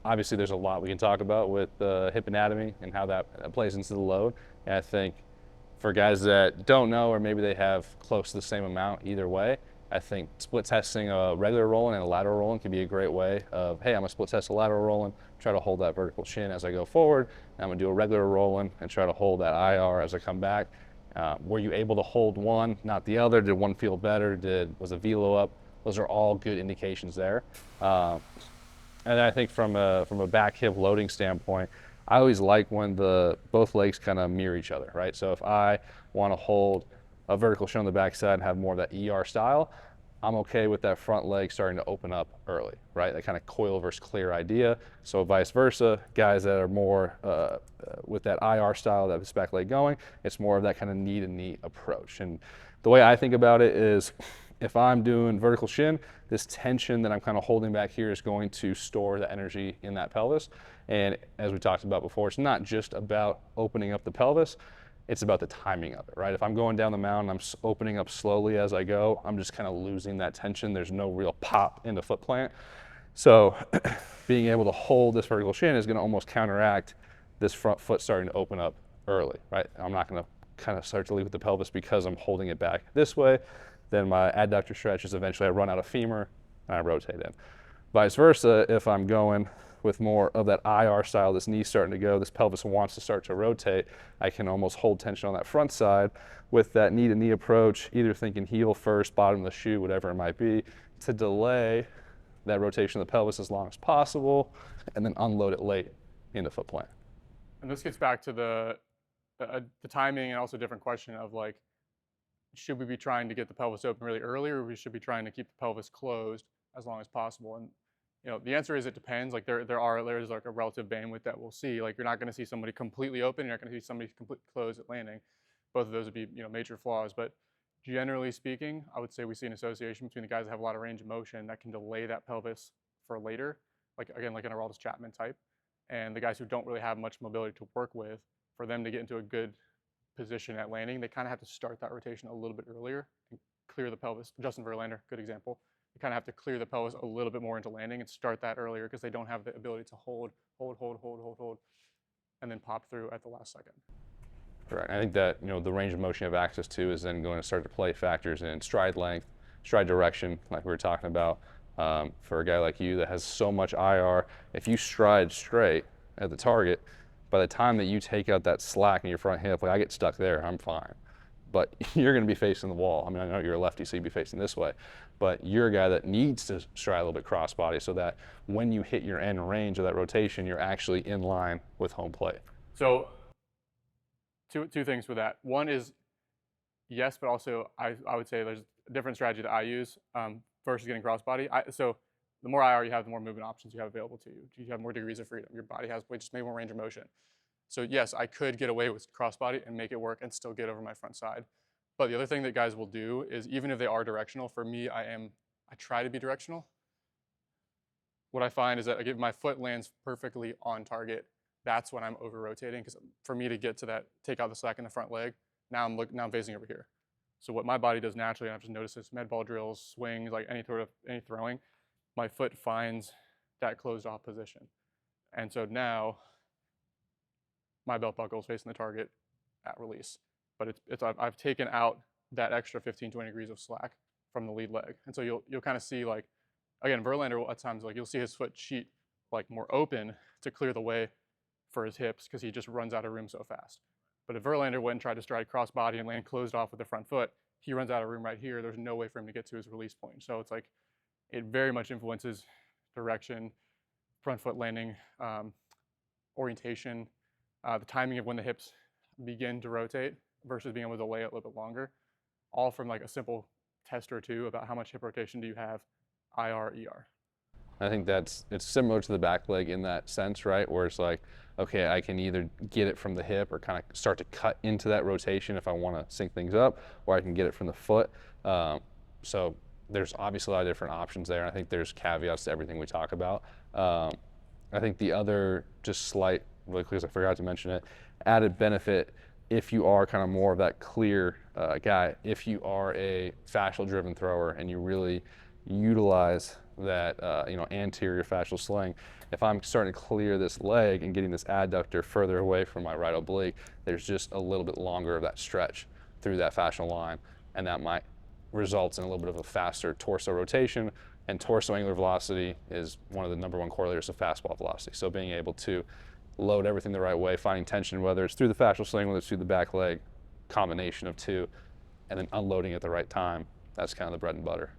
obviously there's a lot we can talk about with hip anatomy and how that plays into the load. And I think for guys that don't know, or maybe they have close to the same amount either way, I think split testing a regular rolling and a lateral rolling can be a great way of, hey, I'm gonna split test a lateral rolling, try to hold that vertical shin as I go forward. And I'm gonna do a regular rolling and try to hold that IR as I come back. Were you able to hold one, not the other? Did one feel better? Was a velo up? Those are all good indications there. And I think from a back hip loading standpoint, I always like when both legs kind of mirror each other, right? So if I want to hold a vertical shin on the backside and have more of that ER style, I'm okay with that front leg starting to open up early, right? That kind of coil versus clear idea. So vice versa, guys that are more with that IR style, that this back leg going, it's more of that kind of knee to knee approach. And the way I think about it is, if I'm doing vertical shin, this tension that I'm kind of holding back here is going to store the energy in that pelvis. And as we talked about before, it's not just about opening up the pelvis, it's about the timing of it, right? If I'm going down the mountain, I'm opening up slowly as I go, I'm just kind of losing that tension. There's no real pop into foot plant. So being able to hold this vertical shin is gonna almost counteract this front foot starting to open up early, right? I'm not gonna kind of start to lead with the pelvis because I'm holding it back this way. Then my adductor stretches, eventually I run out of femur and I rotate in. Vice versa, if I'm going with more of that IR style, this knee's starting to go, this pelvis wants to start to rotate, I can almost hold tension on that front side with that knee to knee approach, either thinking heel first, bottom of the shoe, whatever it might be, to delay that rotation of the pelvis as long as possible, and then unload it late into foot plant. And this gets back to the timing, and also a different question of like, should we be trying to get the pelvis open really early, or we should be trying to keep the pelvis closed as long as possible? And the answer is it depends. Like there's like a relative bandwidth that we'll see. Like you're not going to see somebody completely open, you're not going to see somebody completely closed at landing. Both of those would be major flaws. But generally speaking, I would say we see an association between the guys that have a lot of range of motion that can delay that pelvis for later, like again like an Auraldus Chapman type, and the guys who don't really have much mobility to work with, for them to get into a good position at landing, they kind of have to start that rotation a little bit earlier and clear the pelvis. Justin Verlander, good example. You kind of have to clear the pelvis a little bit more into landing and start that earlier because they don't have the ability to hold, and then pop through at the last second. Right. I think that the range of motion you have access to is then going to start to play factors in stride length, stride direction, like we were talking about. For a guy like you that has so much IR, if you stride straight at the target, by the time that you take out that slack in your front hip, like I get stuck there, I'm fine. But you're going to be facing the wall. I mean, I know you're a lefty, so you'd be facing this way. But you're a guy that needs to stride a little bit crossbody so that when you hit your end range of that rotation, you're actually in line with home plate. So two things with that. One is yes, but also I would say there's a different strategy that I use versus getting crossbody. So the more IR you have, the more movement options you have available to you. You have more degrees of freedom. Your body has just maybe more range of motion. So yes, I could get away with crossbody and make it work and still get over my front side. But the other thing that guys will do is, even if they are directional, for me, I try to be directional. What I find is that if my foot lands perfectly on target, that's when I'm over rotating, because for me to get to that, take out the slack in the front leg, now I'm facing over here. So what my body does naturally, and I've just noticed this, med ball drills, swings, like any throwing, my foot finds that closed off position. And so now my belt buckle is facing the target at release. But I've taken out that extra 15, 20 degrees of slack from the lead leg. And so you'll kind of see, like, again, Verlander at times, like you'll see his foot cheat like more open to clear the way for his hips because he just runs out of room so fast. But if Verlander went and tried to stride cross body and land closed off with the front foot, he runs out of room right here. There's no way for him to get to his release point. So it's like, it very much influences direction, front foot landing, orientation, the timing of when the hips begin to rotate versus being able to delay it a little bit longer, all from like a simple test or two about how much hip rotation do you have, IR, ER. I think it's similar to the back leg in that sense, right? Where it's like, okay, I can either get it from the hip or kind of start to cut into that rotation if I want to sync things up, or I can get it from the foot. So there's obviously a lot of different options there. And I think there's caveats to everything we talk about. I think the other just slight, really quick, because I forgot to mention it, added benefit, if you are kind of more of that clear guy, if you are a fascial driven thrower and you really utilize that anterior fascial sling. If I'm starting to clear this leg and getting this adductor further away from my right oblique, there's just a little bit longer of that stretch through that fascial line, and that might result in a little bit of a faster torso rotation. And torso angular velocity is one of the #1 correlators of fastball velocity. So being able to load everything the right way, finding tension, whether it's through the fascial sling, whether it's through the back leg, combination of two, and then unloading at the right time, that's kind of the bread and butter.